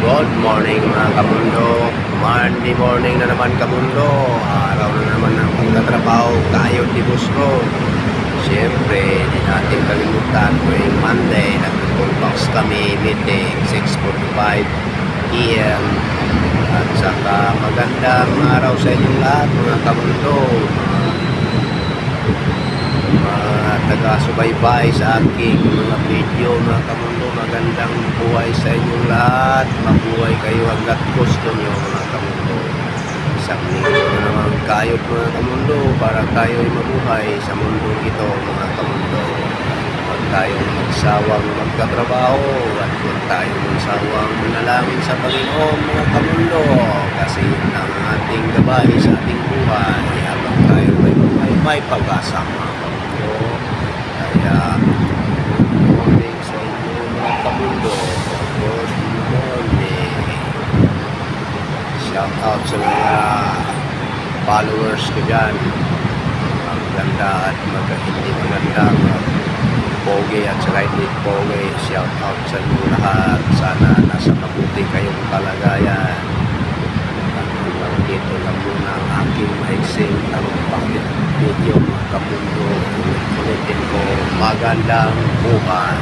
Good morning mga kamundo. Monday morning na naman kamundo. Araw na naman ng pagtatrabaho. Kayod di Busco. Siyempre, di natin kalimutan tuwing Monday. Nag-toolbox kami meeting 6:45 p.m. At saka magandang araw sa inyong lahat mga kamundo. Mga taga-subaybay sa aking mga video mga kamundo, magandang buhay sa inyong lahat. Mabuhay kayo hanggat gusto nyo mga kamundo. Isang linggo na naman kayod mga kamundo para tayo'y mabuhay sa mundong ito mga kamundo. Huwag tayong magsawang magkatrabaho at huwag tayong magsawang manalangin sa Panginoon mga kamundo, kasi yun ang ating gabay sa ating buhay habang tayo may pag-asa mga kamundo. Kaya morning sa inyo mga kamundo. Good morning. Shout out sa mga followers ko dyan, maganda at hindi maganda, pogi at saka hindi pogi. Shout out sa inyo lahat. Sana nasa mabuti kayong kalagayan. At dito lang muna ang aking maiksing video mga kamundo. Ulitin ko, magandang buhay.